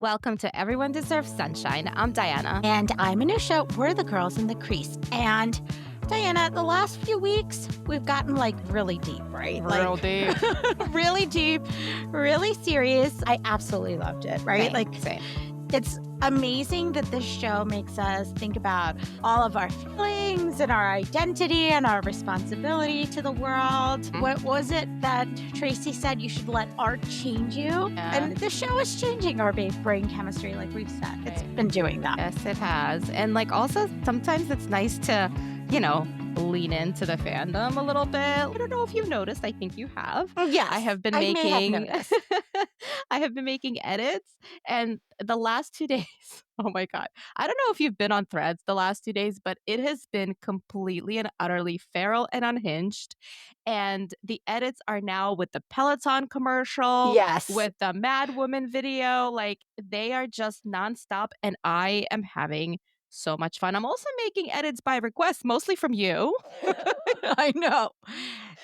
Welcome to Everyone Deserves Sunshine. I'm Diana. And I'm Anusha. We're the girls in the crease. And Diana, the last few weeks, we've gotten really deep, right? Real deep. Really deep, really serious. I absolutely loved it, right? Same. It's amazing that this show makes us think about all of our feelings and our identity and our responsibility to the world. What was it that Tracy said? You should let art change you. Yeah. And the show is changing our brain chemistry, like we've said. It's been doing that. Yes, it has. And also sometimes it's nice to, lean into the fandom a little bit. I don't know if you've noticed. I think you have. Yes, I have been I may have making noticed. I have been making edits, and the last 2 days, oh my god. I don't know if you've been on Threads the last 2 days, but it has been completely and utterly feral and unhinged. And the edits are now with the Peloton commercial, Yes. with the Mad Woman video. They are just nonstop, and I am having so much fun. I'm also making edits by request, mostly from you. I know.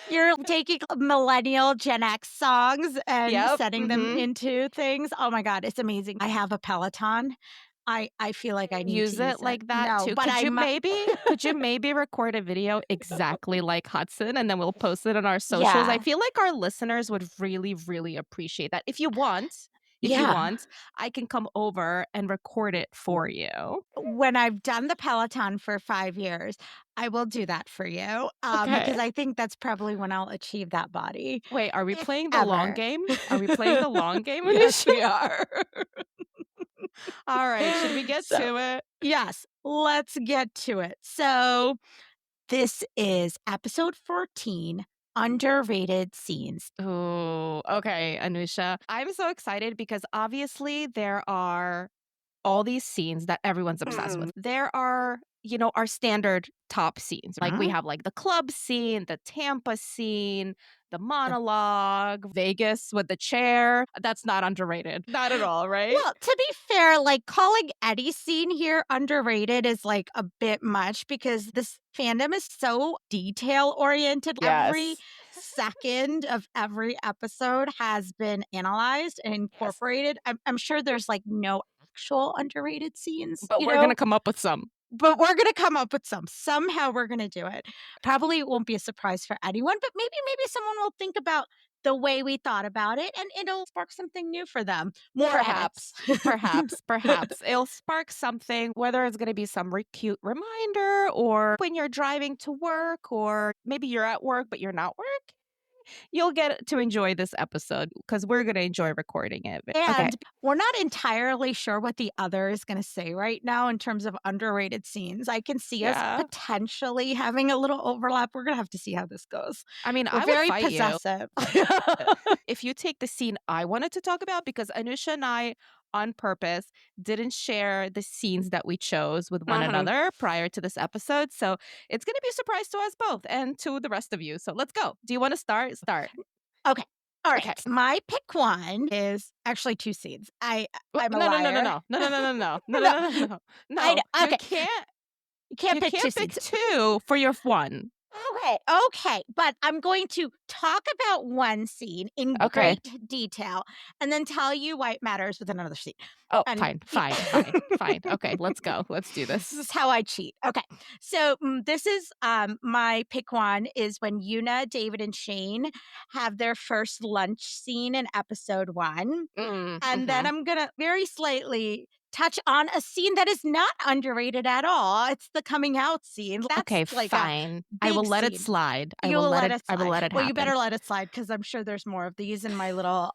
You're taking millennial Gen X songs and Yep. setting them into things. Oh my God, it's amazing. I have a Peloton. I feel like I need to Use use it it. like that No, too. but Could you maybe record a video exactly like Hudson, and then we'll post it on our socials? I Yeah. feel like our listeners would really, really appreciate that. If you Yeah. want, I can come over and record it for you. When I've done the Peloton for 5 years, I will do that for you, Okay. because I think that's probably when I'll achieve that body, Wait, are we if playing the long ever. game? Are we playing the long game, Yes, Anisha? we are. All right, should we get So, to it? yes, let's get to it. So, this is episode 14, underrated scenes. Oh, okay, Anusha. I'm so excited because obviously there are all these scenes that everyone's obsessed with. There are, our standard top scenes. We Mhm. have the club scene, the Tampa scene, the monologue, Vegas with the chair. That's not underrated. Not at all, right? Well, to be fair, calling Eddie's scene here underrated is a bit much because this fandom is so detail oriented. Every Yes. second of every episode has been analyzed and Yes. incorporated. I'm sure there's no actual underrated scenes, But we're going to come up with some. but we're gonna come up with some. Somehow we're gonna do it. Probably it won't be a surprise for anyone, but maybe someone will think about the way we thought about it and it'll spark something new for them. More Perhaps, edits. perhaps. It'll spark something, whether it's going to be some cute reminder or when you're driving to work, or maybe you're at work, but you're not working. You'll get to enjoy this episode because we're going to enjoy recording it. Okay. And we're not entirely sure what the other is gonna say right now in terms of underrated scenes. I can see us Yeah. potentially having a little overlap. We're gonna have to see how this goes. I mean, We're I would very fight you possessive. if you take the scene I wanted to talk about, because Anusha and I, on purpose, didn't share the scenes that we chose with one Mhm. another prior to this episode. So it's going to be a surprise to us both and to the rest of you. So let's go. Do you want to start? Start. Okay. All Okay. right. My pick one is actually 2 scenes. I'm a No, no, no, no, liar. no, no, no, no, no, no, no, No, no, no, no, I no. know. You Okay. can't. You can't You pick 2 can't pick scenes. two for your one. Okay, but I'm going to talk about one scene in Okay. great detail and then tell you why it matters with another scene. Oh, And fine, fine, fine, fine. Okay, let's go. Let's do this this. is how I cheat. Okay. So, this is my pick one is when Yuna, David, and Shane have their first lunch scene in episode 1. And then Mhm. I'm gonna very slightly touch on a scene that is not underrated at all. It's the coming out scene. That's Okay, a fine. I will big let it scene. slide. You'll let it I will slide. let it Well, you happen. better let it slide because I'm sure there's more of these in my little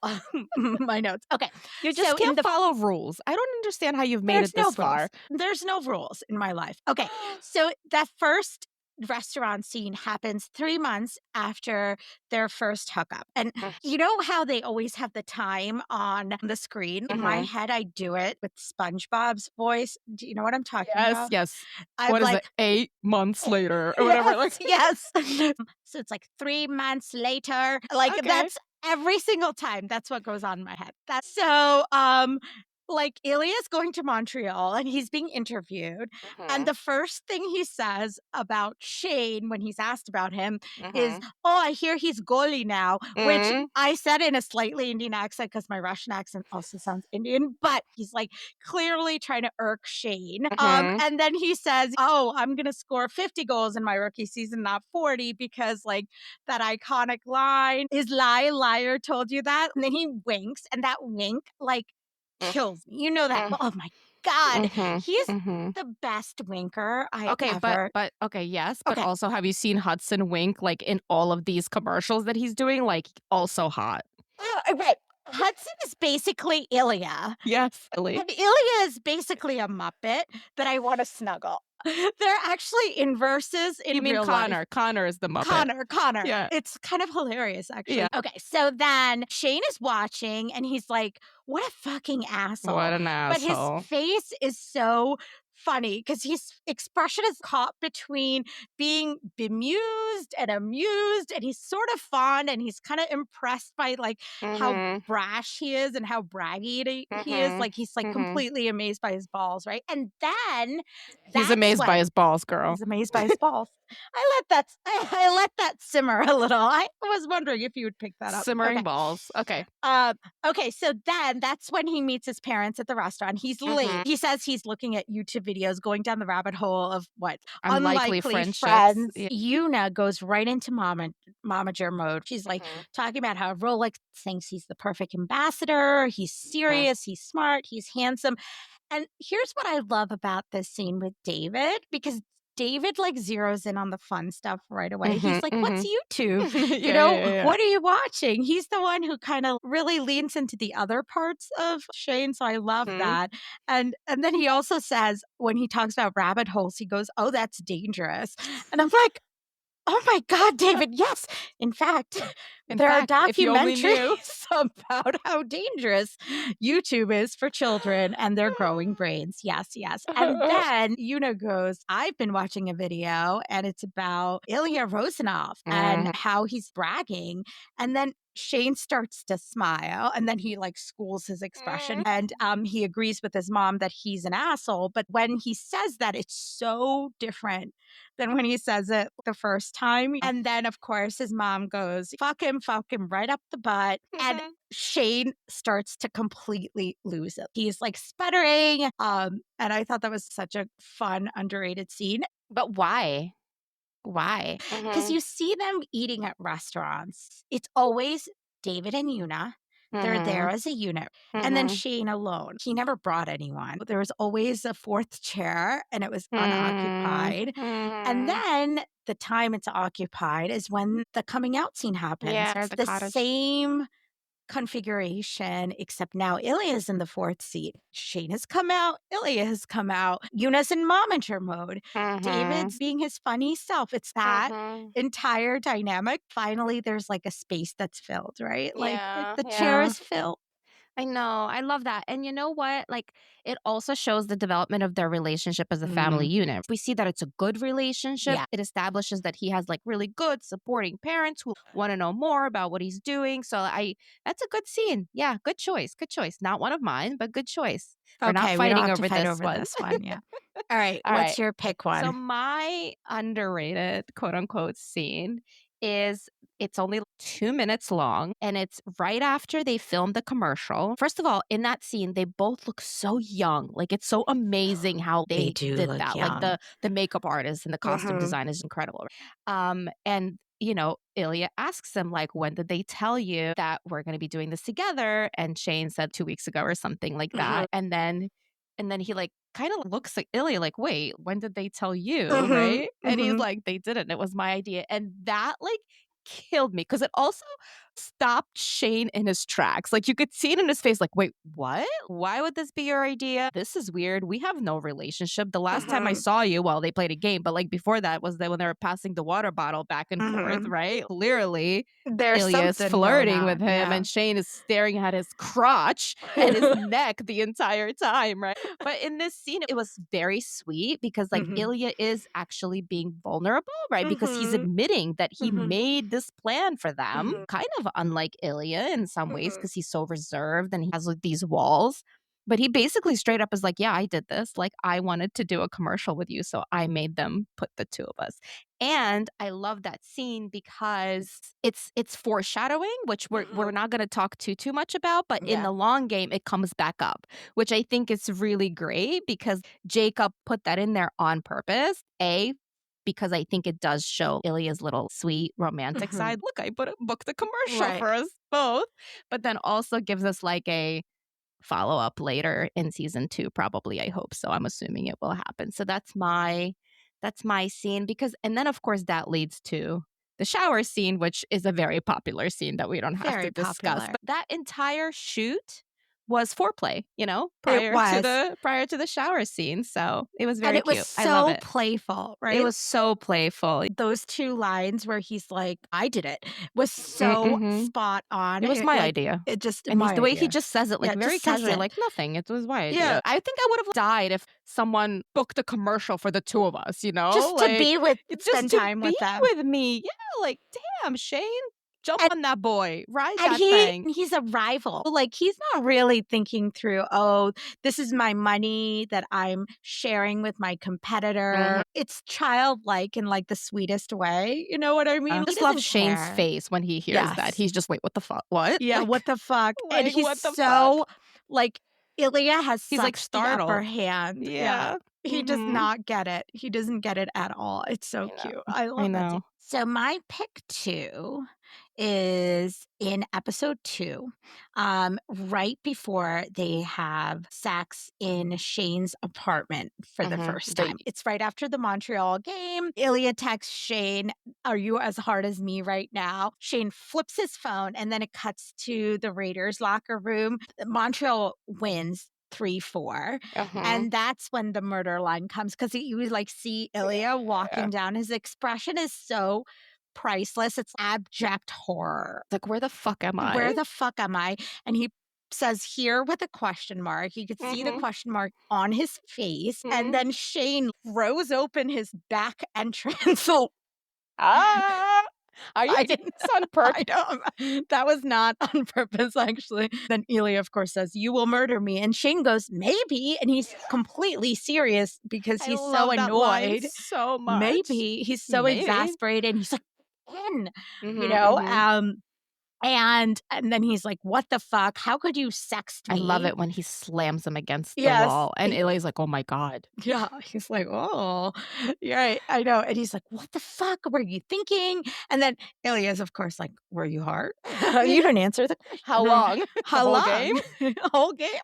my notes. Okay. You So just in can't the follow rules. I don't understand how you've made there's it no this rules. far. There's no rules in my life. Okay. So that first restaurant scene happens 3 months after their first hookup. And you know how they always have the time on the screen? In my Mhm. head, I do it with SpongeBob's voice. Do you know what I'm talking Yes, about? yes. I'm What is it? like, 8 months later or whatever, yes, yes. So it's 3 months later. Okay. That's every single time. That's what goes on in my head. That's so like Ilya's going to Montreal and he's being interviewed. And Mhm. the first thing he says about Shane when he's asked about him is, Mhm. "Oh, I hear he's goalie now," which Mhm. I said in a slightly Indian accent because my Russian accent also sounds Indian, but he's like clearly trying to irk Shane. Mhm. And then he says, "Oh, I'm going to score 50 goals in my rookie season, not 40, because like that iconic line is liar told you that." And then he winks, and that wink, like, Mm, kills me. You know that. mm, Oh my God. mhm. He's Mhm. the best winker I Okay, ever. okay, yes, but Okay. also have you seen Hudson Wink, like, in all of these commercials that he's doing? Like, also hot. Right. Hudson is basically Ilya. Yes, really. And Ilya is basically a Muppet that I want to snuggle. They're actually inverses You in mean real life. Connor. Connor is the Muppet. Connor. Yeah, It's kind of hilarious, yeah. actually. Okay, so then Shane is watching and he's like, "What a fucking What asshole." an But his asshole. face is so funny because his expression is caught between being bemused and amused, and he's sort of fond and he's kind of impressed by like how Mhm. brash he is and how braggy he is. Mhm. Like he's like Mhm. completely amazed by his balls, right? And then He's that's amazed by when his balls, girl. he's amazed by his balls. I let that simmer a little. I was wondering if you would pick that up. Simmering Okay. balls. Okay. Um, okay, so then that's when he meets his parents at the restaurant. He's late. Mhm. He says he's looking at YouTube videos, going down the rabbit hole of what? Unlikely Unlikely friendships. friends. Yeah. Yuna goes right into momager mode. She's like Mhm. talking about how Rolex thinks he's the perfect ambassador. He's Mhm. serious. He's smart. He's handsome. And here's what I love about this scene with David, because David like zeroes in on the fun stuff right away. He's Mhm. like, "What's Mhm. YouTube? Yeah, yeah, yeah. What are you watching?" He's the one who kind of really leans into the other parts of Shane. So I love Mhm. that. And then he also says when he talks about rabbit holes, he goes, "Oh, that's dangerous." And I'm like, "Oh my God, David, yes. In fact, In there are fact, if you only knew. documentaries about how dangerous YouTube is for children and their growing brains." Yes, yes. And then Una goes, "I've been watching a video and it's about Ilya Rosanov and Mhm. how he's bragging." And then Shane starts to smile and then he like schools his expression and he agrees with his mom that he's an asshole. But when he says that, it's so different than when he says it the first time. And then, of course, his mom goes, fuck him right up the butt." And Mhm. Shane starts to completely lose it. He's like sputtering. And I thought that was such a fun, underrated scene. But why? Why? Because Mhm. you see them eating at restaurants. It's always David and Una. They're there Mhm. as a unit. And then Mhm. Shane alone. He never brought anyone. There was always a fourth chair and it was Mhm. unoccupied. And Mhm. then the time it's occupied is when the coming out scene happens. Yeah, or It's the the cottage. same configuration, except now Ilya is in the fourth seat. Shane has come out. Ilya has come out. Yuna's in momager mode. Mhm. David's being his funny self. It's that Mhm. entire dynamic. Finally, there's like a space that's filled, right? Like Yeah, the chair yeah. is filled. I know. I love that. And you know what? Like, it also shows the development of their relationship as a family Mm, unit. We see that it's a good relationship. yeah. It establishes that he has like really good supporting parents who want to know more about what he's doing. So that's a good scene. Yeah, good choice. Good choice. Not one of mine, but good choice. We're not Okay, we don't fighting have to over fight this over one. this one. Yeah. All right. All What's right. your pick So one? my underrated quote unquote scene is it's only 2 minutes long and it's right after they filmed the commercial. First of all, in that scene, they both look so young. Like it's so amazing how They they do did look that. Like young. the makeup artist and the costume Hmm. design is incredible. And Ilya asks him, like, when did they tell you that we're gonna be doing this together? And Shane said 2 weeks ago or something like Hmm. that. And then he like kind of looks like Ilya, like, wait, when did they tell you? Hmm. Right. And he's Hmm. like, they didn't. It was my idea. And that like killed me because it also stopped Shane in his tracks. Like you could see it in his face, like, wait, what? Why would this be your idea? This is weird. We have no relationship. The last time I Hmm. saw you, well, they played a game, but like before that was that when they were passing the water bottle back and forth, Hmm. right? Clearly There's Ilya's something going flirting with on. him Yeah. and Shane is staring at his crotch and his neck the entire time, right? But in this scene, it was very sweet because like Hmm. Ilya is actually being vulnerable, right? Because he's Hmm. admitting that he Hmm. made this plan for them, Hmm. kind of unlike Ilya in some ways Hmm. because he's so reserved and he has like these walls. But he basically straight up is like, "Yeah, I did this. Like, I wanted to do a commercial with you, so I made them put the 2 of us." And I love that scene because it's foreshadowing, which we're Mhm. not gonna talk too much about, but in Yeah. the long game, it comes back up, which I think is really great because Jacob put that in there on purpose. Because I think it does show Ilya's little sweet romantic Mhm. side. "Look, I booked a commercial Right. for us both." But then also gives us, like, a follow-up later in season 2, probably, I hope so, I'm assuming it will happen. So that's my scene because and then, of course, that leads to the shower scene, which is a very popular scene that we don't have to Very discuss, popular. but that entire shoot was foreplay, It was. prior to the shower scene, so it was And very it was cute. I love so it. playful, It right? was so playful. Those 2 lines where he's like, "I did it," was so Mhm. spot on. It was my Like, idea. it just And he's my the way he idea. just says it, like, Yeah, very just says casually, it. like, "Nothing, it was my Yeah, idea." I think I would've died if someone booked a commercial for the 2 of us, you know? just to Like, be with it's just spend to time be with them. with me. Yeah, like, "Damn, Shane, jump And on that boy. Ride and that thing." he's a rival. Like, he's not really thinking through, "Oh, this is my money that I'm sharing with my Mhm. competitor." It's childlike in, like, the sweetest way, you know what I mean? I He just love doesn't Shane's care. face when he hears that. Yes. He's just, "Wait, what the fuck? What?" Yeah, what the fuck? And he's What the fuck? so like, Ilya has He's, like, such the upper startled. hand. Yeah. Yeah. He does Mhm. not get it. He doesn't get it at all. It's so I cute. know. I I love that scene. know. So my pick 2 is in episode 2, right before they have sex in Shane's apartment for the Mhm. first The time. It's right after the Montreal game. Ilya texts Shane, "Are you as hard as me right now?" Shane flips his phone, and then it cuts to the Raiders locker room. Montreal wins 3-4. Uh-huh. And that's when the murder line comes because you would like see Ilya walking Yeah. down. His expression is so priceless. It's abject horror. Like, "Where the fuck am Where I?" the fuck am I? And he says here with a question mark. You could see the Mhm. question mark on his face. And Mhm. then Shane throws open his back entrance. So Ah! Are you I doing didn't. this on I purpose? don't. That was not on purpose, actually. Then Ilya, of course, says, "You will murder me." And Shane goes, "Maybe." And he's completely serious because I he's so love that line annoyed. so much. Maybe. He's so Maybe. exasperated. He's like, "When?" You Mhm, know? mhm. And then he's like, "What the fuck? How could you sext I love me?" it when he slams him against the Yes. wall, and Ilya's like, "Oh my god." Yeah, he's like, "Oh, you're right, I know," and he's like, "What the fuck were you thinking?" And then Ilya's, of course, like, "Were you hard? You didn't answer the How question. long? The How whole game? long? Whole game?"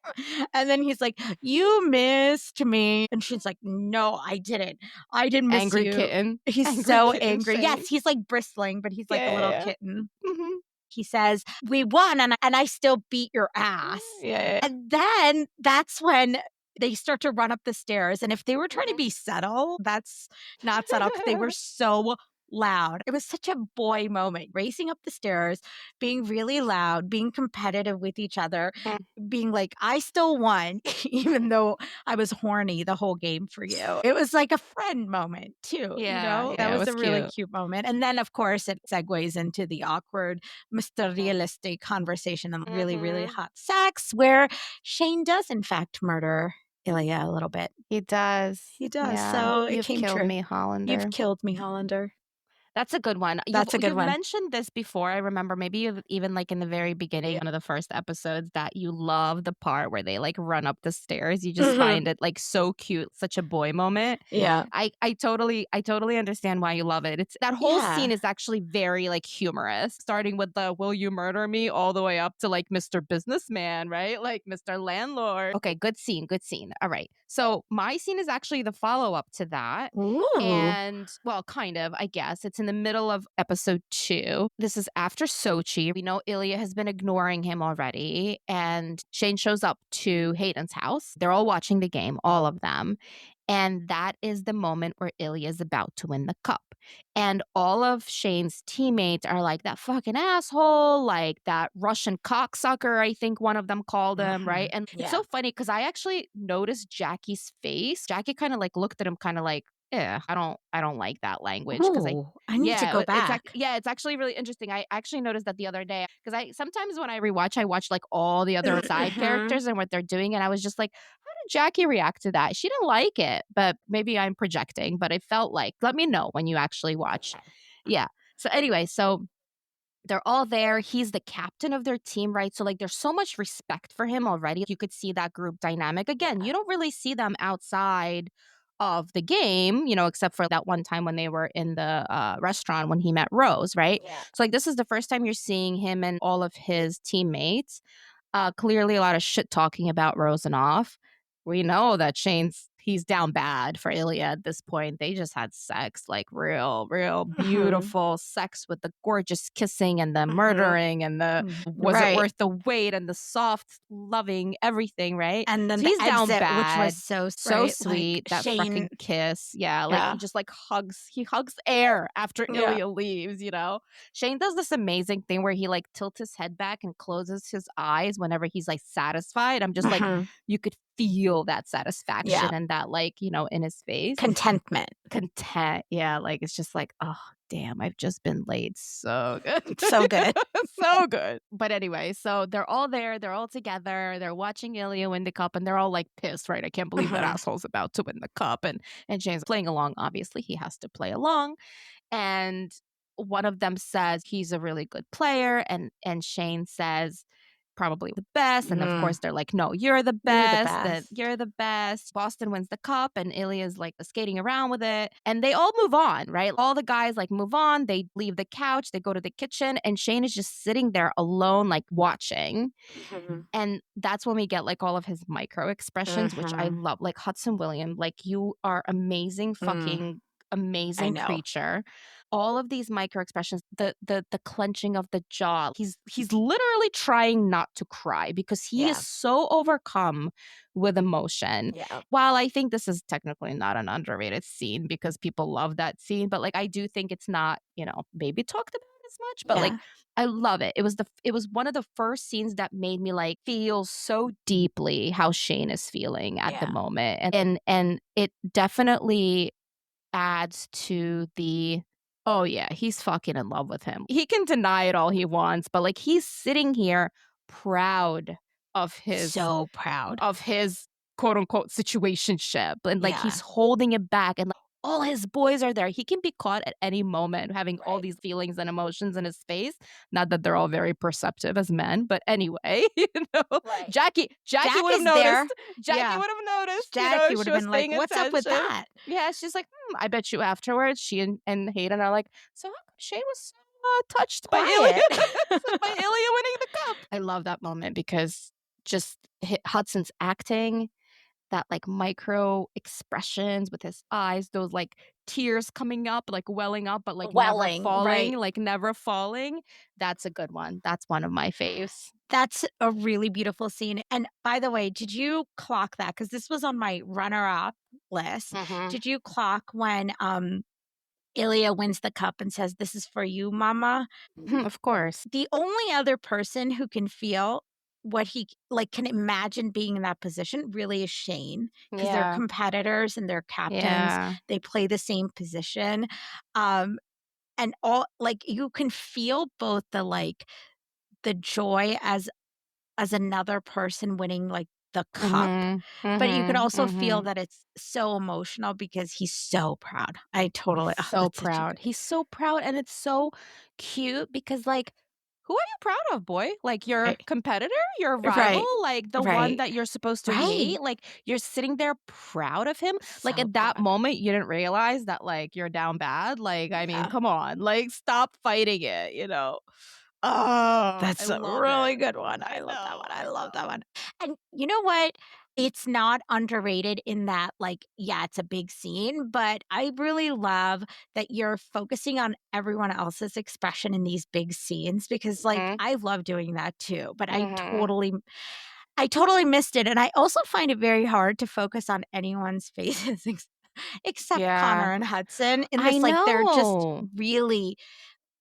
And then he's like, "You missed me," and she's like, "No, I didn't. I didn't miss Angry you." kitten. He's Angry so kitten angry. Yes, Shane. he's, like, bristling, but he's like a Yeah, little yeah, kitten. yeah. Mhm. He says, "We won, and I still beat your ass." Yeah, yeah, yeah. And then that's when they start to run up the stairs, and if they were trying to Mhm. be subtle, that's not subtle because they were so loud. It was such a boy moment, racing up the stairs, being really loud, being competitive with each other, Mm. being like, "I still won, even though I was horny the whole game for you." It was like a friend moment too, you Yeah, know? That yeah, it was was a really cute. cute moment. And then, of course, it segues into the awkward Mr. Mhm. Realistic conversation and really, really Mhm. hot sex where Shane does, in fact, murder Ilya a little bit. He does. He does. Yeah. So it "You've came killed true. me, You've Hollander." killed me, Hollander. That's a good one. You've That's a good you've one. mentioned this before, I remember maybe you've even, like, in the very beginning, one of the first episodes that you love the part where they, like, run up the stairs, you just Mhm. find it, like, so cute, such a boy moment. Yeah. I totally understand why you love it. It's that whole Yeah. scene is actually very, like, humorous, starting with the "Will you murder me?" all the way up to, like, Mr. Businessman, right? Like, Mr. Landlord. Okay, good scene, good scene. Alright. So, my scene is actually the follow-up to that. Ooh. And well, kind of, I guess. It's in the middle of episode 2. This is after Sochi. We know Ilya has been ignoring him already, and Shane shows up to Hayden's house. They're all watching the game, all of them. And that is the moment where Ilya is about to win the cup. And all of Shane's teammates are like, that fucking asshole, like that Russian cocksucker, I think one of them called him, right? Mhm. And it's Yeah. so funny because I actually noticed Jackie's face. Jackie kind of like looked at him, kind of like, Yeah, I don't like that language because Oh, I need to go back. it's actually really interesting. I actually noticed that the other day because I sometimes when I watch, like, all the other side Mhm. characters and what they're doing, and I was just like, "How did Jackie react to that?" She didn't like it, but maybe I'm projecting, but it felt like let me know when you actually watch. Okay. Yeah. So anyway, so they're all there. He's the captain of their team, right? So, like, there's so much respect for him already. You could see that group dynamic. Again, Yeah. you don't really see them outside of the game, except for that one time when they were in the restaurant when he met Rose, right? Yeah. So, like, this is the first time you're seeing him and all of his teammates. Clearly, a lot of shit talking about Rose and off. We know that he's down bad for Ilya at this point. They just had sex, like real Mhm. beautiful sex with the gorgeous kissing and the Mhm. murdering and the Mm. was it Right. worth the wait and the soft loving everything, right? And then So the he's down exit, which was bad. so So right, like, sweet. That Shane fucking kiss. Yeah, like yeah. he just like he hugs air after Yeah. Ilya leaves. Shane does this amazing thing where he like tilts his head back and closes his eyes whenever he's like satisfied. I'm just like, Mhm. you could feel that Yeah. satisfaction and that like, in his face. Contentment. Content. Yeah. Like it's just like, oh, damn, I've just been laid so good. So good. So good. But anyway, so they're all there. They're all together. They're watching Ilya win the cup and they're all like pissed, right? I can't believe that Mhm. asshole's about to win the cup. And Shane's playing along. Obviously, he has to play along and one of them says he's a really good player and Shane says probably the best and of Mm. course they're like no you're the You're the best that best. you're the best. Boston wins the cup and Ilya's like skating around with it and they all move on, right? All the guys like move on, they leave the couch, they go to the kitchen and Shane is just sitting there alone like watching. Mhm. And that's when we get like all of his micro expressions, which I Mhm. love. Like Hudson William, like you are amazing, Mm. fucking I amazing know. creature. All of these micro expressions, the clenching of the jaw. He's literally trying not to cry because he is Yeah. so overcome with emotion. Yeah. While I think this is technically not an underrated scene because people love that scene, but like I do think it's not, maybe talked about as much, but like Yeah. I love it. It was one of the first scenes that made me like feel so deeply how Shane is feeling at the Yeah. moment. And it definitely adds to the oh yeah, he's fucking in love with him. He can deny it all he wants, but like he's sitting here proud of his So proud. of his quote unquote situationship and like Yeah. he's holding it back and like all his boys are there. He can be caught at any moment having all Right. these feelings and emotions in his face. Not that they're all very perceptive as men, but anyway, Right. Jackie Jack would have is there. noticed. Jackie Yeah. would have noticed, Jackie would she have was been like, paying "What's up with attention. that?" Yeah, she's like, I bet you afterwards she and Hayden are like, so how come Shane was so touched by Ilya, Quiet. by Ilya winning the cup? I love that moment because just Hudson's acting, that like micro expressions with his eyes, those like tears coming up, like welling up, but Welling, right. like never falling. That's a good one. That's one of my faves. That's a really beautiful scene, and by the way, did you clock that? Because this was on my runner-up list. Hmm. Did you clock when, Ilya wins the cup and says, "This is for you, mama"? Of course. The only other person who can feel what he like, can imagine being in that position really is Shane, because 'cause they're Yeah. competitors and they're captains, Yeah. they play the same position, um, and all like, you can feel both the joy as another person winning, like, the cup, Mhm. but you could Mhm. also feel Mhm. that it's so emotional because he's so proud. I totally oh, So that's such a proud. good He's so proud, and it's so cute because, like, who are you proud of, boy? Like, your right, competitor? Your rival? right, Like, the one right, that you're supposed to right. hate? Like, you're sitting there proud of him? Like, So at that proud. moment, you didn't realize that, like, you're down bad? Like, I mean, Yeah. come on. Like, stop fighting it? Oh, I That's a love really it. good one. I I love that one. know, I I love that know. one. And you know what? It's not underrated in that, like, yeah, it's a big scene, but I really love that you're focusing on everyone else's expression in these big scenes because, like, Mhm. I love doing that too, but Mhm. I totally missed it. And I also find it very hard to focus on anyone's faces except Yeah. Connor and Hudson in I this, like, they're just know. really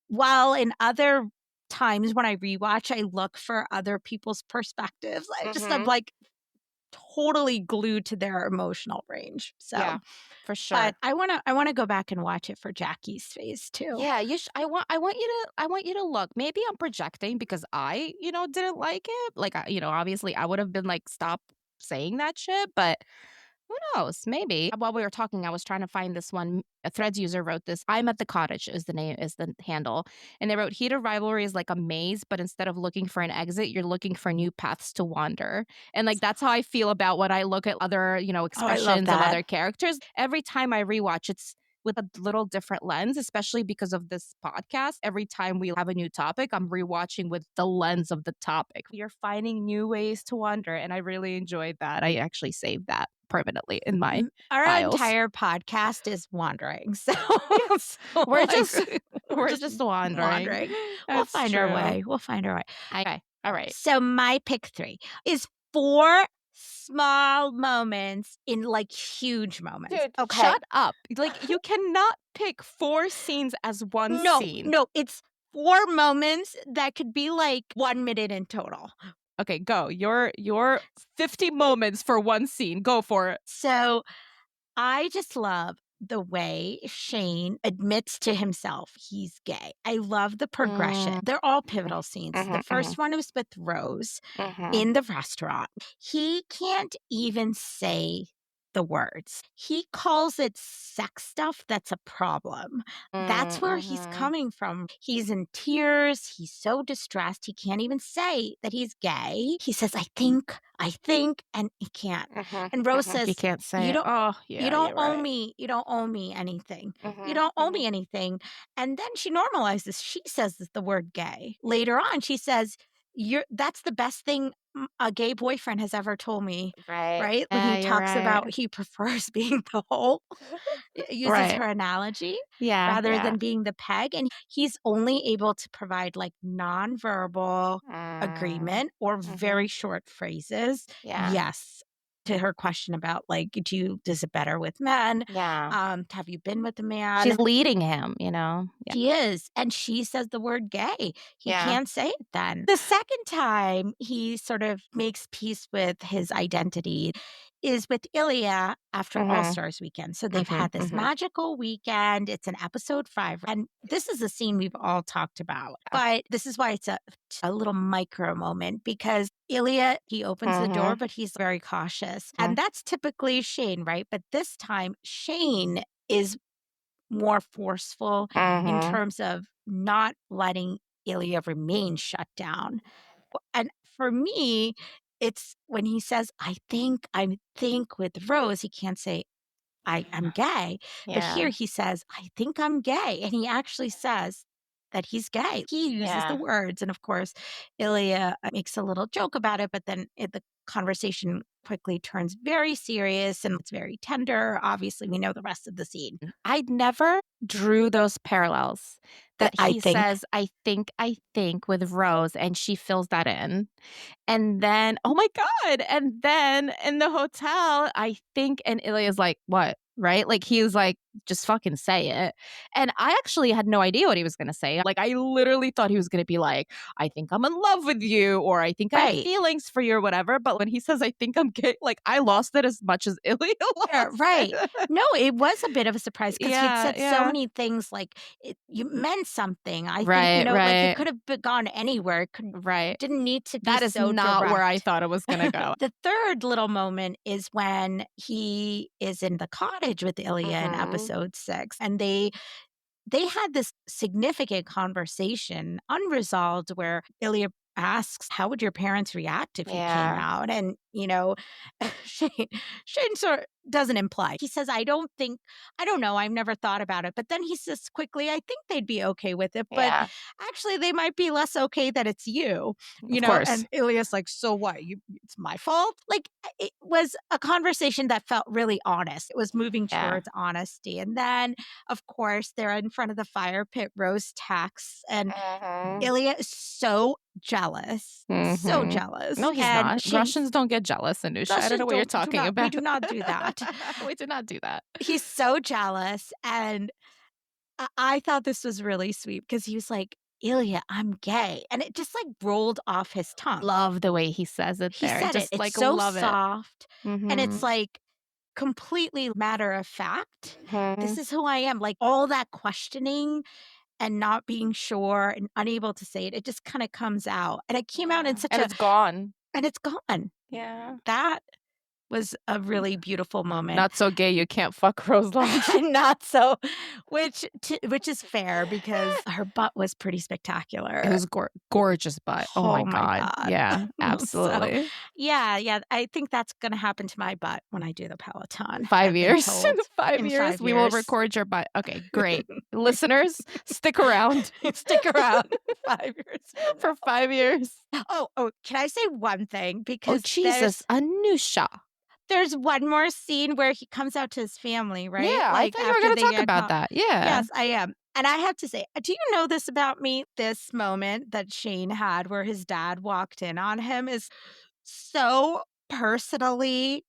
while in other times when I rewatch, I look for other people's perspectives. I'm Mhm. like, totally glued to their emotional range. So, Yeah, for but sure. I wanna go back and watch it for Jackie's face too. Yeah, I want you to look. Maybe I'm projecting because didn't like it. Like, obviously I would have been like, "Stop saying that shit," but who knows? Maybe. While we were talking, I was trying to find this one. A Threads user wrote this. I'm at the cottage is the handle. And they wrote heated rivalry is like a maze, but instead of looking for an exit, you're looking for new paths to wander. And like that's how I feel about when I look at other, Oh, I love expressions of that. other characters. Every time I rewatch, it's with a little different lens, especially because of this podcast. Every time we have a new topic, I'm rewatching with the lens of the topic. You're finding new ways to wander, and I really enjoyed that. I actually saved that permanently in my Our files. entire podcast is wandering, so Yes, so, we're like, just we're we're just just wandering. wandering. We'll That's find our true. way, we'll find our way. Okay, all right. So my pick 3 is 4 small moments in, like, huge moments, Dude, okay? shut up. Like, you cannot pick 4 scenes as 1 No, scene. no, it's 4 moments that could be, like, 1 minute in total. Okay, go. Your 50 moments for 1 scene. Go for it. So I just love the way Shane admits to himself he's gay. I love the progression. Mm, They're all pivotal scenes. The mhm, first mhm, one was with Rose mhm, in the restaurant. He can't even say the words. He calls it sex stuff that's a problem. That's where he's mhm, coming from. He's in tears. He's so distressed. He can't even say that he's gay. He says, I think, and he can't. mhm, And Rose mhm. You says, can't say you it. don't Oh, you yeah, don't you're owe right. me you don't owe me anything. You Mhm, don't owe mhm. me anything. And then she normalizes. She says the word gay. Later on, she says, "You're that's the best thing a gay boyfriend has ever told me." Right. Right? When Yeah, he you're talks right. about he prefers being the hole, uses Right. her analogy Yeah, rather yeah. than being the peg. And he's only able to provide like nonverbal Mm, agreement or very mhm. short phrases. Yeah, Yes. To her question about like, does it better with men? yeah. Have you been with a man? She's leading him, you know? Yeah. She is, and she says the word gay. He Yeah. can't say it then. The second time he sort of makes peace with his identity is with Ilya after All Mhm, Stars weekend. So they've mhm, had this mhm. magical weekend. It's in episode 5. And this is a scene we've all talked about. Yeah. But this is why it's a little micro moment because Ilya, he opens the door, Mhm, but he's very cautious. And mhm, that's typically Shane, right? But this time, Shane is more forceful in mhm. terms of not letting Ilya remain shut down. And for me, it's when he says, I think with Rose, he can't say, I'm gay. But here Yeah, he says, I think I'm gay. And he actually says that he's gay. He uses the yeah. words. And of course, Ilya makes a little joke about it, but then the conversation quickly turns very serious and it's very tender. Obviously, we know the rest of the scene. I never drew those parallels that I he think says, I think," with Rose, and she fills that in. And then oh my god, and then in the hotel, I think and Ilya's like, "What?" Right? Like, he was like, "Just fucking say it." And I actually had no idea what he was gonna say. Like, I literally thought he was gonna be like, "I think I'm in love with you," or "I think I have right. feelings for you," or whatever, but when he says, "I think I'm gay," like, I lost it as much as Ilya Yeah, lost right. it. No, it was a bit of a surprise because he had Yeah, said so yeah. many things like you meant something. I think, Right, like it right, could have gone anywhere. right. Didn't need to be That is so not where I direct. thought it was gonna go. The third little moment is when he is in the cottage with Ilya in Mhm. episode 6 and they had this significant conversation unresolved where Ilya asks, "How would your parents react if you came Yeah. out?" And, Shane, Shane sort of doesn't imply. He says, I don't know. I've never thought about it. But then he says quickly, I think they'd be okay with it. But Yeah. actually, they might be less okay that it's you, Of course. And Ilya's like, so what? It's my fault? Like, it was a conversation that felt really honest. It was moving Yeah. towards honesty. And then of course, they're in front of the fire pit, Rose texts, and Mhm. Ilya is so Mhm. jealous, No, he's and not. Shane's Russians don't get jealous, Anusha. I don't Russians know what you're talking we about. do not do that. We do not do that. He's so jealous, and I thought this was really sweet because he was like, Ilya, I'm gay. And it just like rolled off his tongue. Love the way he says it He there. said it. Just, It's like, so love it. soft and it's Mhm. like completely matter of fact. This Mhm. is who I am. Like all that questioning and not being sure and unable to say it, it just kind of comes out. And it came out in Yeah. such And a, it's gone. and it's gone. Yeah. That was a really beautiful moment. Not so gay, you can't fuck Rose Lodge. Not so, which is fair because her butt was pretty It spectacular. was gorgeous butt. Oh my Oh my god. god. Yeah, So, absolutely. yeah, I think that's gonna happen to my butt when I do the Peloton, 5 I've been years. told. 5 In years, 5 we will years. record your butt. Okay, great. Listeners, stick around Stick around 5 years from for now. 5 years. Can I say one thing? Oh, Because Jesus, Anusha. there's one more scene where he comes out to his family, Yeah, right? I Like, thought you were after gonna they talk get about caught. that. Yeah. Yes, I am. And I have to say, do you know this about me? This moment that Shane had where his dad walked in on him is so personally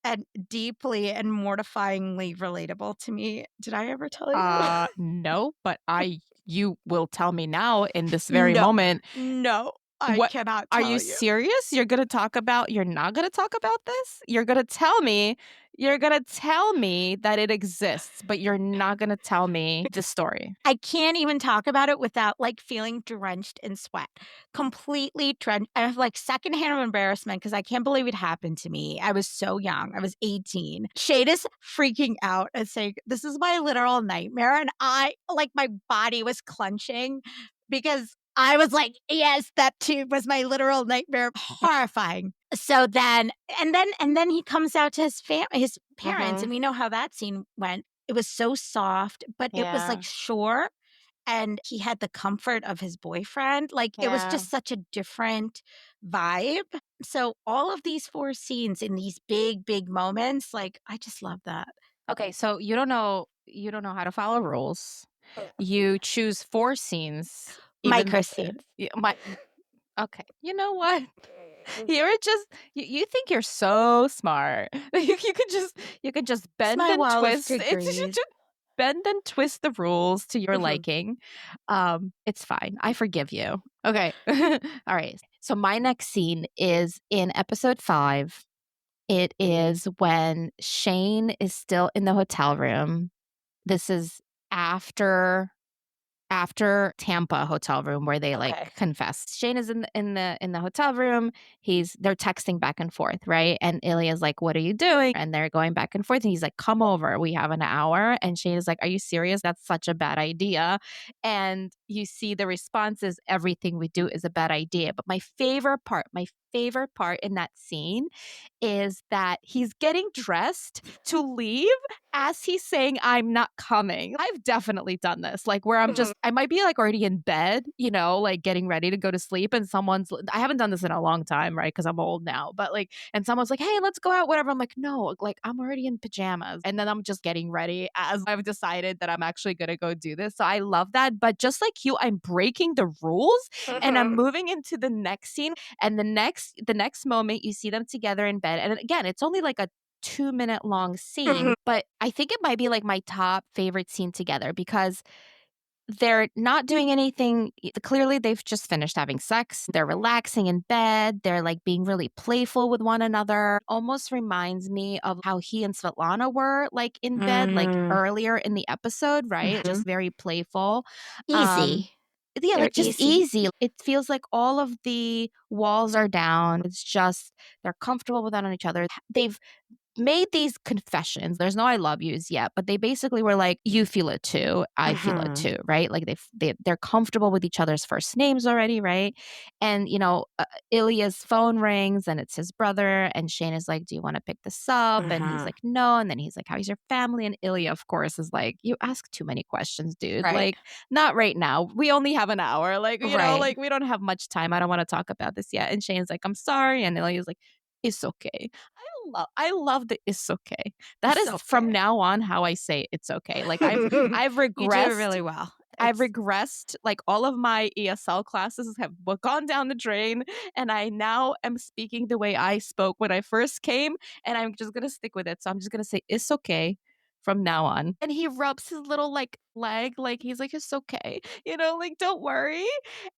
and deeply and mortifyingly relatable to me. Did I ever tell you? No, but you will tell me now in this very No, moment. no, I What cannot are you tell you. serious? You're not gonna talk about this? You're gonna tell me that it exists, but you're not gonna tell me the story. I can't even talk about it without, like, feeling drenched in sweat. Completely drenched. I have, like, secondhand embarrassment because I can't believe it happened to me. I was so young. I was 18. Shade is freaking out and saying, "This is my literal nightmare," and my body was clenching because I was like, "Yes, that too was my literal nightmare." Horrifying. So then he comes out to his parents, Mhm. and we know how that scene went. It was so soft, but it was, like, Yeah. sure, and he had the comfort of his boyfriend, like, it was Yeah. just such a different vibe. So, all of these 4 scenes in these big, big moments, like, I just love that. Okay, so you don't know how to follow rules. You choose 4 scenes, even Micro though scenes. my okay. You know what? You're just you think you're so smart. You could just It's bend my and wall of twist. degrees. Just bend and twist the rules to your Mhm. liking. It's fine. I forgive you. Okay. All right. So my next scene is in episode 5. It is when Shane is still in the hotel room. This is after Tampa hotel room where they like Okay. confessed. Shane is in the hotel room. They're texting back and forth, right? And Ilya's like, "What are you doing?" And they're going back and forth. And he's like, "Come over. We have an hour." And Shane is like, "Are you serious? That's such a bad idea." And you see the response is everything we do is a bad idea. But my favorite part in that scene is that he's getting dressed to leave as he's saying, "I'm not coming." I've definitely done this, like, where Mhm. I might be, like, already in bed, like, getting ready to go to sleep, and I haven't done this in a long time, right? Because 'Cause I'm old now, but, like and someone's like, "Hey, let's go out," whatever. I'm like, "No," like, I'm already in pajamas, and then I'm just getting ready as I've decided that I'm actually gonna go do this, so I love that, but just like you, I'm breaking the rules, and I'm Mhm. moving into the next scene, and the next moment, you see them together in bed, and again, it's only, like, a 2-minute long scene, Mhm. but I think it might be, like, my top favorite scene together because they're not doing anything clearly, they've just finished having sex, they're relaxing in bed, they're, like, being really playful with one another. Almost reminds me of how he and Svetlana were, like, in bed, like, Mm. earlier in the episode, right? Mhm. Just very playful. Um Easy. yeah, They're like, just easy. easy. It feels like all of the walls are down. It's just they're comfortable with that on each other. They've made these confessions. There's no I love yous yet, but they basically were like, "You feel it too. I feel it Mhm. too," right? Like they're comfortable with each other's first names already, right? And Ilya's phone rings and it's his brother, and Shane is like, "Do you want to pick this up?" And he's Mhm. like, "No." And then he's like, "How's your family?" And Ilya, of course, is like, "You ask too many questions, dude. Right. Like, not right now. We only have an hour. Like, Right. we don't have much time. I don't want to talk about this yet." And Shane's like, "I'm sorry." And Ilya's like, "It's okay." I love the "it's okay." That It's is from okay. now on how I say "it's okay." Like, I've You do it regressed really well. I've It's regressed, like, all of my ESL classes have gone down the drain, and I now am speaking the way I spoke when I first came, and I'm just gonna stick with it. So I'm just gonna say, "It's okay." from now on. And he rubs his little, like, leg, like, he's like, "It's okay," like, "Don't worry."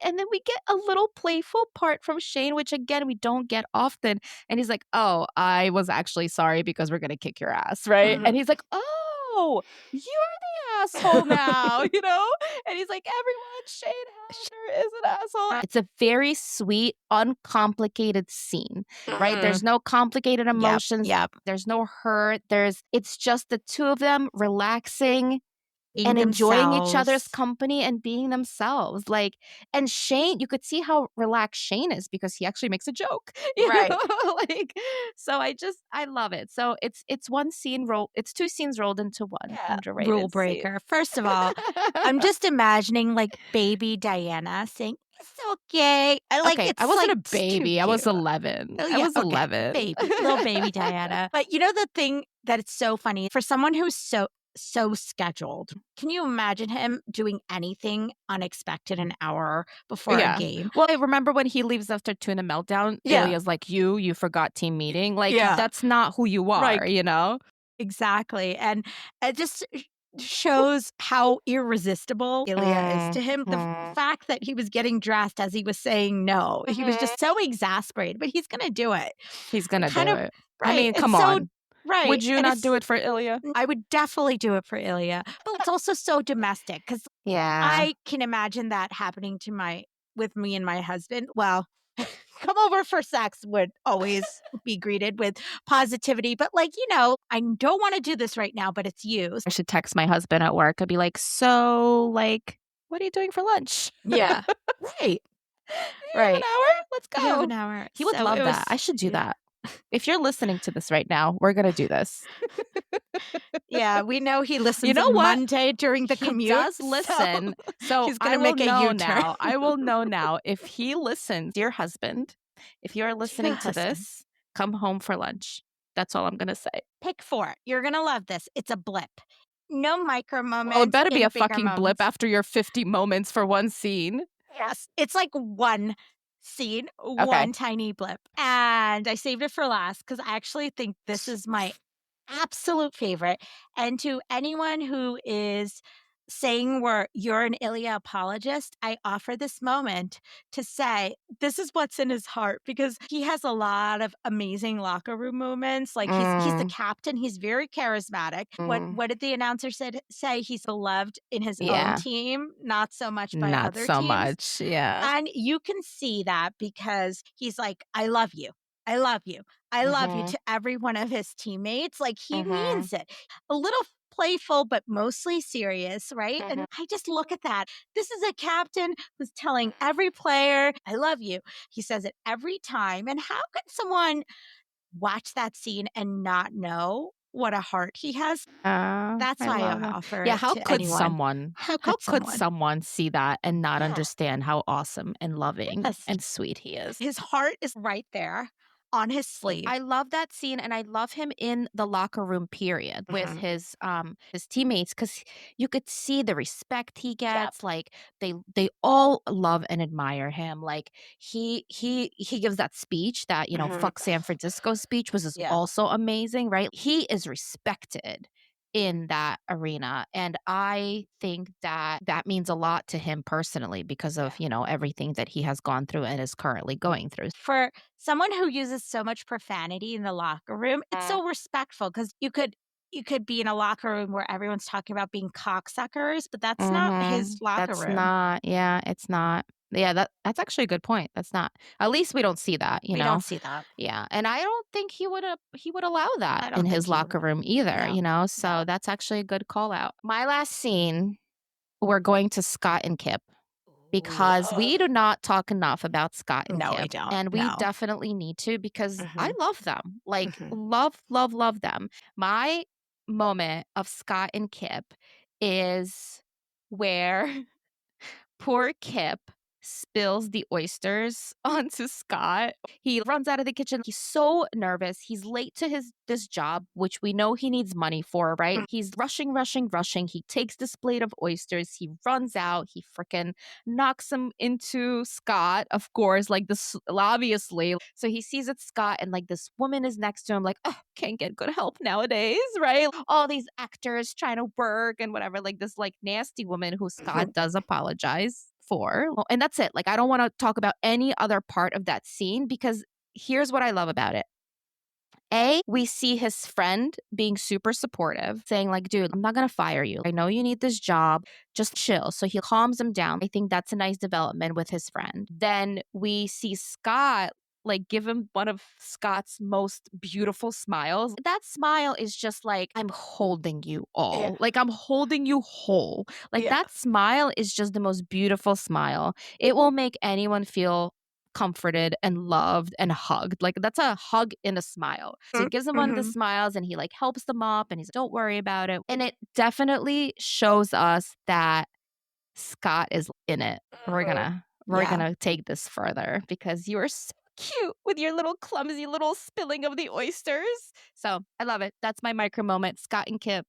And then we get a little playful part from Shane, which again, we don't get often, and he's like, "Oh, I was actually sorry because we're gonna kick your ass," right? And Mhm. he's like, "Oh, you're the asshole now," And he's like, "Everyone, Shane Halder is an asshole." It's a very sweet, uncomplicated scene, right? Mhm. There's no complicated Yep, emotions, yep. there's no hurt, it's just the 2 of them relaxing Being and enjoying each other's themselves. company and being themselves, like and Shane you could see how relaxed Shane is because he actually makes a joke, Right. like, so I love it. So it's 1 scene roll it's 2 scenes rolled into 1 Yeah. Rule underrated scene. breaker. First of all, I'm just imagining, like, baby Diana saying, "It's okay." Okay, I It's wasn't a it's too baby, I cute. was 11. Oh, I yeah, was okay. 11. Baby, little baby Diana. But you know the thing that it's so funny? For someone who's so scheduled, can you imagine him doing anything unexpected an hour before a Yeah. game? Well, I remember when he leaves after Tuna Meltdown, Yeah. Ilya's like, you forgot team meeting." Like, Yeah. that's not who you Right. are, you know? Exactly, and it just shows how irresistible Ilya is to him. The Mhm. fact that he was getting dressed as he was saying no, he was Mhm. just so exasperated, but he's gonna do it. He's It gonna kind do of it. I right, mean, it's come so on. right, Would you and not it's do it for Ilya? I would definitely do it for Ilya, but it's also so domestic because Yeah. I can imagine that happening to my with me and my husband. Well, come over for sex would always be greeted with positivity, but, like, "I don't wanna do this right now, but it's you." I should text my husband at work. I'd be like, "So, like, what are you doing for lunch? Yeah. Right, You have an right. hour? Let's You have go." an hour. He would So love it that. I was should do yeah. that. If you're listening to this right now, we're gonna do this. Yeah, we know he You listens know on what? Monday during the He commute, does so listen. So he's gonna make a U-turn. I will know now if he listens. Dear husband, if you are Dear listening to husband, this, come home for lunch. That's all I'm gonna say. pick 4. You're gonna love this. It's a blip. No micro Well, it moments better be in a bigger fucking blip moments. after your 50 moments for 1 scene. Yes, it's like 1 scene, Okay. 1 tiny blip, and I saved it for last because I actually think this is my absolute favorite, and to anyone who is saying you're an Ilya apologist, I offer this moment to say this is what's in his heart because he has a lot of amazing locker room moments. Like he's the Mm, captain, he's very charismatic. mhm. What did the announcer say? He's beloved in his own Yeah, team, not so much by not other so teams. much, yeah. And you can see that because he's like, "I love you. I love you. I love you," Mhm, to every one of his teammates, like, he mhm, means it. A little playful, but mostly serious, right? mhm. And I just look at that. This is a captain who's telling every player, "I love you." He says it every time, and how could someone watch that scene and not know what a heart he has? That's I why love I that. offer Yeah, it to anyone. How how could could someone? someone see that and not Yeah. understand how awesome and loving Yes. and sweet he is? His heart is right there on his sleeve. I love that scene, and I love him in the locker room period with Mhm. his teammates because you could see the respect he Yep. gets. Like they all love and admire him. Like he gives that speech that Mhm. fuck San Francisco speech was just Yeah. also amazing, right? He is respected in that arena, and I think that that means a lot to him personally because Yeah. of everything that he has gone through and is currently going through. For someone who uses so much profanity in the locker room, it's so respectful because you could be in a locker room where everyone's talking about being cocksuckers, but that's not his Mhm. locker That's room. not yeah, it's not. Yeah, that's actually a good point. That's not at least we don't see that, you We don't know? see that. Yeah, and I don't think he would allow that I in don't think his he would. locker room either, No. So No. that's actually a good call out. My last scene, we're going to Scott and Kip Ooh. because we do not talk enough about Scott and No, we Kip, don't. and we No. definitely need to because I Mhm. love them. Like Mhm. love, love, love them. My moment of Scott and Kip is where poor Kip spills the oysters onto Scott. He runs out of the kitchen. He's so nervous. He's late to his this job, which we know he needs money for, right? He's rushing, rushing, rushing. He takes this plate of oysters. He runs out. He freaking knocks him into Scott, of course, like this obviously. So he sees it's Scott, and like this woman is next to him, like, oh, can't get good help nowadays, right? All these actors trying to work and whatever, like this like nasty woman who Scott does apologize for. Well, and that's it. Like, I don't want to talk about any other part of that scene because here's what I love about it. A, we see his friend being super supportive, saying, like, dude, I'm not going to fire you. I know you need this job. Just chill. So he calms him down. I think that's a nice development with his friend. Then we see Scott like give him one of Scott's most beautiful smiles. That smile is just like, I'm holding you Yeah. all. Like I'm holding you whole. Like Yeah. that smile is just the most beautiful smile. It will make anyone feel comforted and loved and hugged. Like that's a hug in a smile. So he gives him one of the Mhm. smiles and he like helps them up and he's like, don't worry about it. And it definitely shows us that Scott is in it. We're Yeah. gonna take this further because you are so cute with your little clumsy little spilling of the oysters. So I love it. That's my micro moment. Scott and Kip.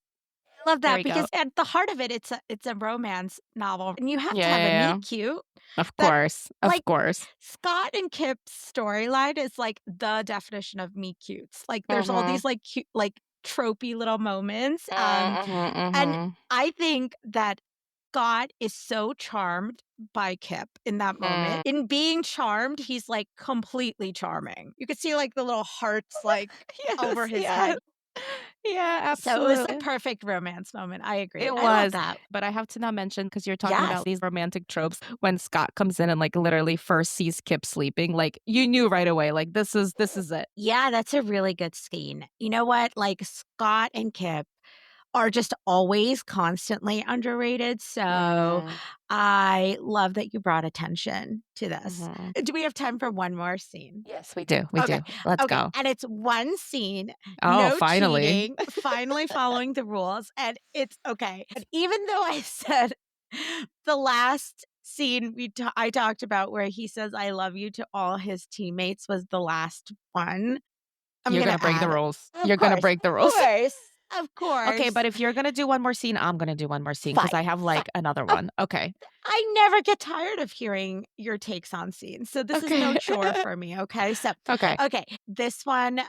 I love There that we go. because at the heart of it, it's a romance novel, and you have Yeah, to have a yeah, meet yeah. cute Of that course. Of like course. Scott and Kip's storyline is like the definition of meet cutes. Like there's all Mm-hmm. these like cute like tropey little moments. Mm-hmm. And Mm-hmm. I think that Scott is so charmed by Kip in that moment. Mm. In being charmed, he's like completely charming. You could see like the little hearts like over Yes, his yes. head. Yeah, So it was a absolutely. perfect romance moment. I agree. It I love was. that. But I have to now mention because you're talking Yes. about these romantic tropes when Scott comes in and like literally first sees Kip sleeping, like you knew right away, like this is it. Yeah, that's a really good scene. You know what? Like Scott and Kip are just always constantly underrated. So Mhm. I love that you brought attention to this. Mhm. Do we have time for one more scene? Yes, we do. We Okay. do. Let's Okay. go. And it's one scene, Oh, no finally. cheating, finally following the rules. And it's okay. And even though I said the last scene I talked about where he says, I love you to all his teammates was the last one, I'm You're going gonna to break the add, rules. of You're gonna course, break the of rules. course, of Okay, course. but if you're gonna do one more scene, I'm gonna do one more scene because Fine. I have Fine. like another Of one. Okay. I never get tired of hearing your takes on scenes, so this is no Okay. chore for me, okay? So, Okay. okay, this one,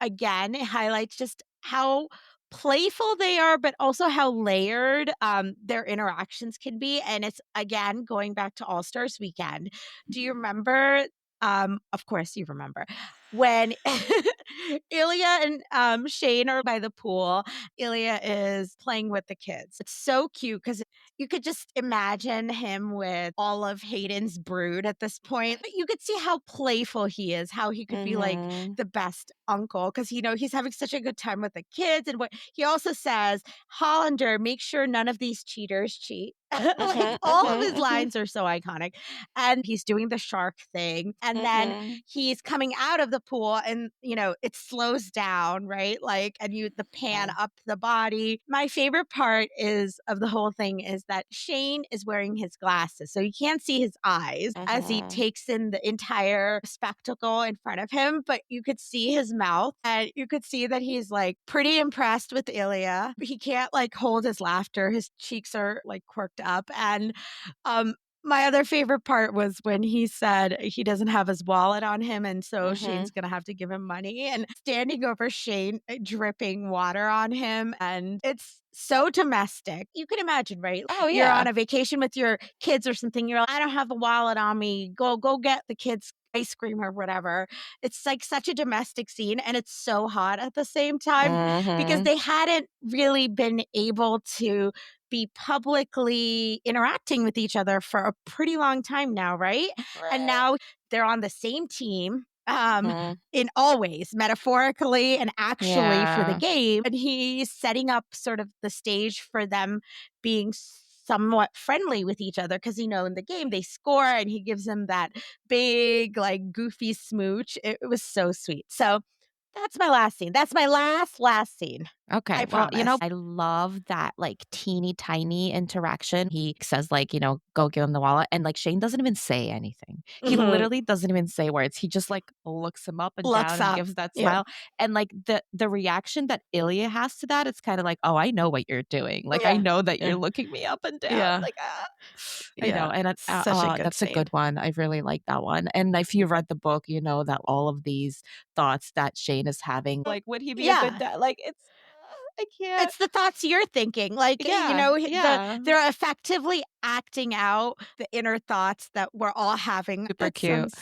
again, it highlights just how playful they are, but also how layered, their interactions can be, and it's, again, going back to All Stars Weekend. Do you remember, of course you remember, when Ilya and, Shane are by the pool, Ilya is playing with the kids. It's so cute because you could just imagine him with all of Hayden's brood at this point. But you could see how playful he is, how he could be like Mhm. the best uncle because he's having such a good time with the kids. And what he also says, Hollander, make sure none of these cheaters cheat. Like Mhm. all of his Mhm. Mhm. lines are so iconic. And he's doing the shark thing. And then Mhm. he's coming out of the pool and it slows down, right? Like, and the pan up the body. My favorite part is of the whole thing is that Shane is wearing his glasses so you can't see his eyes as he Mhm. takes in the entire spectacle in front of him, but you could see his mouth and you could see that he's like pretty impressed with Ilya. He can't like hold his laughter, his cheeks are like quirked up. And um my other favorite part was when he said he doesn't have his wallet on him, and so Mhm. Shane's gonna have to give him money, and standing over Shane, dripping water on him, and it's so domestic. You can imagine, right? Oh You're on yeah. a vacation with your kids or something, you're like, "I don't have a wallet on me. Go get the kids ice cream or whatever." It's like such a domestic scene, and it's so hot at the same time because Mhm. they hadn't really been able to be publicly interacting with each other for a pretty long time now, right? And Right. now they're on the same team Mhm. in all ways, metaphorically and actually for the Yeah. game. And he's setting up sort of the stage for them being somewhat friendly with each other because in the game they score and he gives them that big like goofy smooch. It was so sweet. So that's my last scene. That's my last scene. Okay. I Well, promise. I love that like teeny tiny interaction. He says like, go give him the wallet and like Shane doesn't even say anything. He Mhm. literally doesn't even say words. He just like looks him up and Looks down and up. gives that Yeah. smile. And like the reaction that Ilya has to that, it's kind of like, "Oh, I know what you're doing. Like I Yeah. know that you're Yeah. looking me up and down." Yeah. Like, ah. I Yeah. know. And Such a good that's a scene. good one. I really like that one. And if you read the book, you know that all of these thoughts that Shane is having, Mm, like would he be a good yeah. dad? Like it's I can't. It's the thoughts you're thinking, like, Yeah, yeah. they're effectively acting out the inner thoughts that we're all having. Super That's some cute.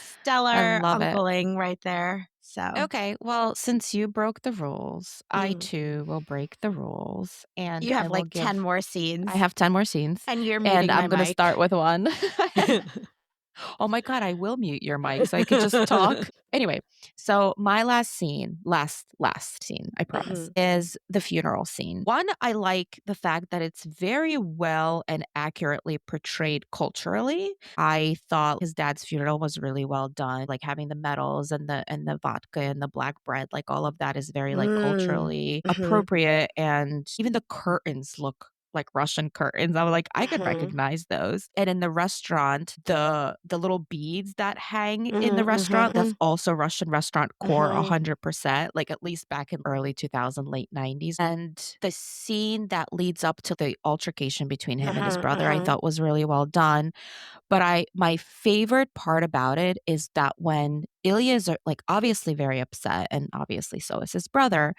I stellar love it. uncling right there, so Okay, well, since you broke the rules, I mm. too will break the rules, and You I have, will like, 10 give more I scenes, have 10 more scenes, and you're and muting I'm my gonna mic. start with one. Oh my god, I will mute your mic so I could just talk. Anyway, so my last scene, last scene, I promise, Mhm. is the funeral scene. One, I like the fact that it's very well and accurately portrayed culturally. I thought his dad's funeral was really well done, like having the medals and the vodka and the black bread, like all of that is very like Mm. culturally Mhm. appropriate and even the curtains look like Russian curtains. I was like, I could Mhm. recognize those. And in the restaurant, the little beads that hang in the Mhm, restaurant, that's mhm, also Russian restaurant core mhm. 100%, like at least back in early 2000, late 90s. And the scene that leads up to the altercation between him and his Mhm, brother, I mhm. thought was really well done. But my favorite part about it is that when Ilya is like obviously very upset, and obviously so is his brother,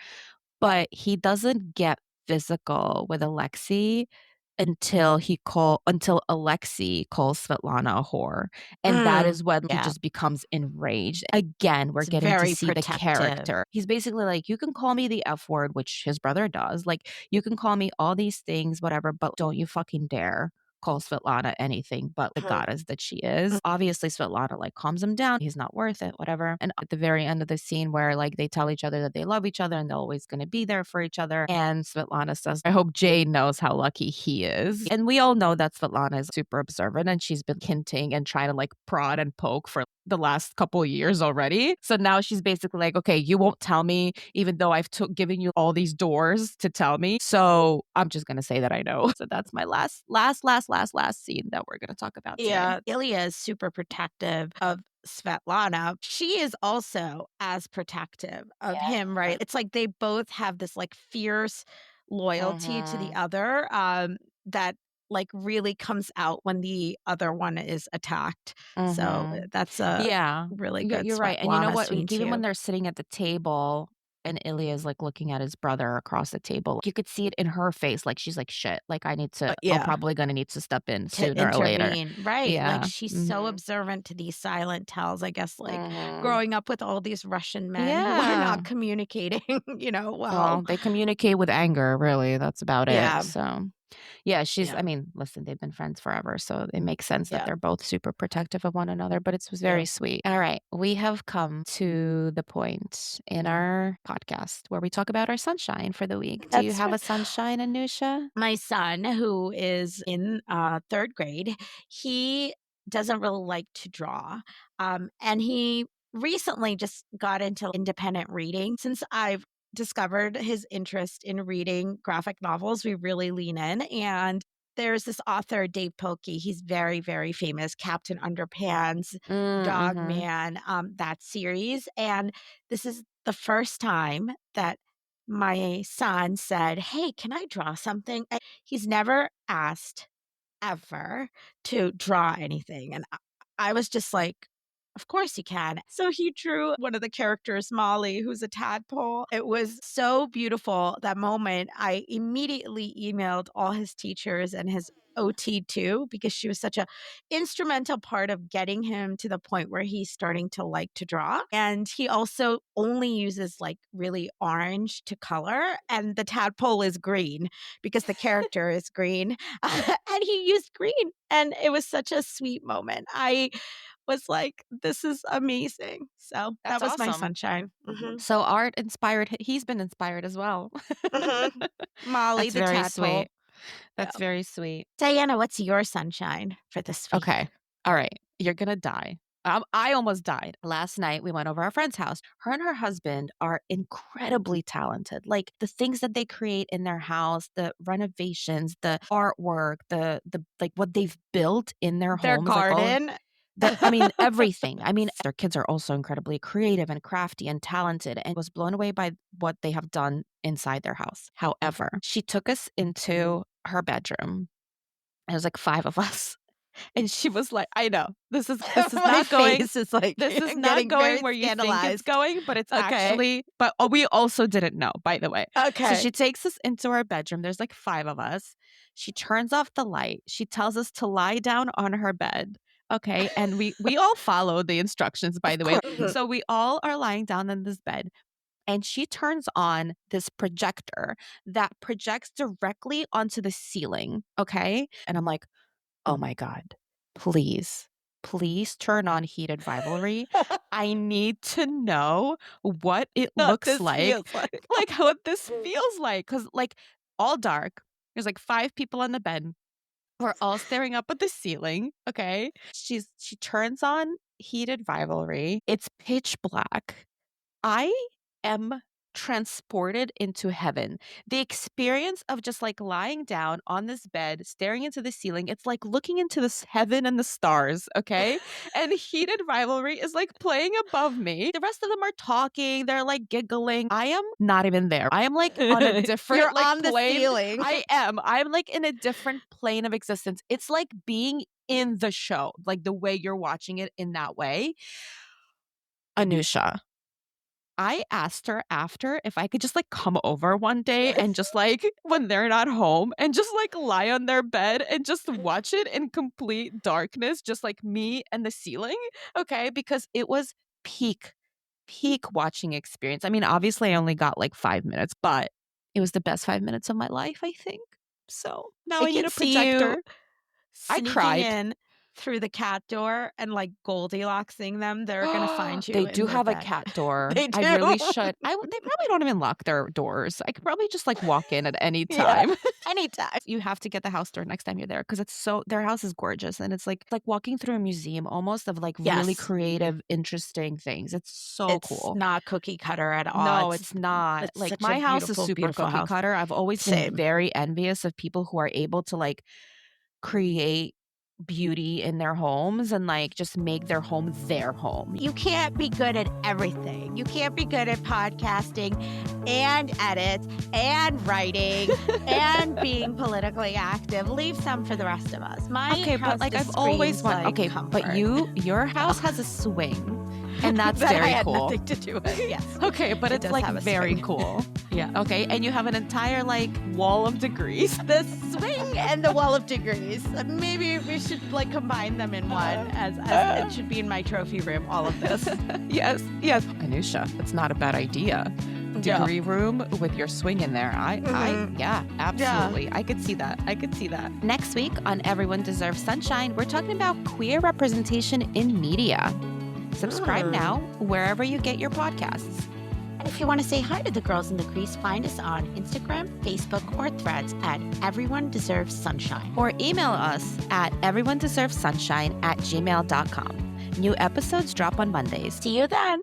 but he doesn't get physical with Alexei until Alexei calls Svetlana a whore, and that Mm. is when he Yeah, just becomes enraged. Again, we're it's getting to very see the protective. character. He's basically like, "You can call me the F word," which his brother does, like, "You can call me all these things, whatever, but don't you fucking dare call Svetlana anything but the Mhm. goddess that she is." Obviously, Svetlana, like, calms him down, he's not worth it, whatever, and at the very end of the scene where, like, they tell each other that they love each other and they're always gonna be there for each other, and Svetlana says, "I hope Jane knows how lucky he is." And we all know that Svetlana is super observant, and she's been hinting and trying to, like, prod and poke for the last couple years already. So now she's basically like, "Okay, you won't tell me even though I've given you all these doors to tell me. So I'm just gonna say that I know." So that's my last scene that we're gonna talk about today. Yeah, Ilya is super protective of Svetlana. She is also as protective of him, Yeah. right? It's like they both have this like fierce loyalty to the Mhm. other that like really comes out when the other one is attacked. So Mhm. that's a Yeah. really You're good you're right, and you know Svetlana what? scene Like, even when too. they're sitting at the table and Ilya is, like, looking at his brother across the table, you could see it in her face, like, she's like, "Shit, like, I'm Yeah. probably gonna need to step in To sooner or later." intervene, right, like, Yeah. she's so Mhm. observant to these silent tells, I guess, like, Mhm. growing up with all these Russian men who are Yeah. not communicating, well. Well, they communicate with anger, really, that's about it, Yeah, so yeah, I yeah, mean, listen, they've been friends forever, so it makes sense that yeah, they're both super protective of one another, but it was yeah. very sweet. All right, we have come to the point in our podcast where we talk about our sunshine for the week. Do you That's have right. a sunshine, Anusha? My son, who is in, 3rd grade, he doesn't really like to draw, and he recently just got into independent reading. Since I've discovered his interest in reading graphic novels, we really lean in, and there's this author, Dave Pilkey, he's very, very famous, Captain Underpants, Dog Mhm. Man, that series, and this is the first time that my son said, "Hey, can I draw something?" He's never asked ever to draw anything, and I was just like, "Of course you can." So he drew one of the characters, Molly, who's a tadpole. It was so beautiful, that moment. I immediately emailed all his teachers and his OT too, because she was such a instrumental part of getting him to the point where he's starting to like to draw. And he also only uses like really orange to color, and the tadpole is green because the character is green. And he used green, and it was such a sweet moment. I was like, "This is amazing." So, that That's was my awesome. sunshine. Mhm. So art inspired he's been inspired as well. Mhm. Molly That's the very tadpole. sweet. Yeah. That's very sweet. Diana, what's your sunshine for this week? Okay. All right. You're gonna die. I almost died. Last night, we went over our friend's house. Her and her husband are incredibly talented. Like the things that they create in their house, the renovations, the artwork, the like what they've built in their Their homes, like all garden. I mean, everything. I mean, their kids are also incredibly creative and crafty and talented and was blown away by what they have done inside their house. However, she took us into her bedroom. There was like 5 of us. And she was like, I know. This is My not going face is like this is not getting very going where you think it's scandalized. going, but it's Okay. actually but we also didn't know, by the way. So Okay. she takes us into our bedroom. There's like 5 of us. She turns off the light. She tells us to lie down on her bed. Okay. And we all follow the instructions, by Of the way. course. So we all are lying down in this bed. And she turns on this projector that projects directly onto the ceiling. Okay. And I'm like, oh my God, please, please turn on heated rivalry. I need to know what it What looks this feels like what this feels like. Cause like all dark. There's like 5 people on the bed. We're all staring up at the ceiling. Okay. She turns on heated rivalry. It's pitch black. I am transported into heaven. The experience of just like lying down on this bed, staring into the ceiling, it's like looking into this heaven and the stars, okay? And heated rivalry is like playing above me. The rest of them are talking, they're like giggling. I am not even there. I am like on a You're different like on the plane. ceiling. I am. I'm like in a different plane of existence. It's like being in the show, like the way you're watching it in that way. Anusha, I asked her after if I could just like come over one day and just like when they're not home and just like lie on their bed and just watch it in complete darkness, just like me and the ceiling. Okay. Because it was peak watching experience. I mean, obviously, I only got like 5 minutes, but it was the best 5 minutes of my life, I think. So now I I need can a see you projector. I sneaking cried. in through the cat door and like Goldilocksing them. They're gonna find you They in do their have a bed. cat door. They I do. really should. They probably don't even lock their doors. I could probably just like walk in at any Yeah. time. Anytime. You have to get the house door next time you're there because it's so their house is gorgeous and it's like walking through a museum almost of like really Yes. creative, interesting things. It's so It's cool. not cookie cutter at all. No, it's not. It's Like such a my house is beautiful, super beautiful cookie house. cutter. I've always been Same. very envious of people who are able to like create beauty in their homes and like just make their home their home. You can't be good at everything. You can't be good at podcasting and edits and writing and being politically active. Leave some for the rest of us. My Okay, house but like I've just always screams, wanted. like, Okay, comfort. but your house has a swing, and that's that I very had cool. nothing to do with. Yes. Okay, but It it's does like have a very swing. cool. Yeah. Okay, and you have an entire like wall of degrees. The swing and the wall of degrees. Maybe we should like combine them in one as it should be in my trophy room, all of this. Yes. Anusha, that's not a bad idea. Yeah. Degree room with your swing in there. Yeah, absolutely. I could see that. Next week on Everyone Deserves Sunshine, we're talking about queer representation in media. Subscribe now wherever you get your podcasts. And if you want to say hi to the girls in the crease, find us on Instagram, Facebook, or Threads at Everyone Deserves Sunshine. Or email us at everyonedeservesunshine@gmail.com. New episodes drop on Mondays. See you then.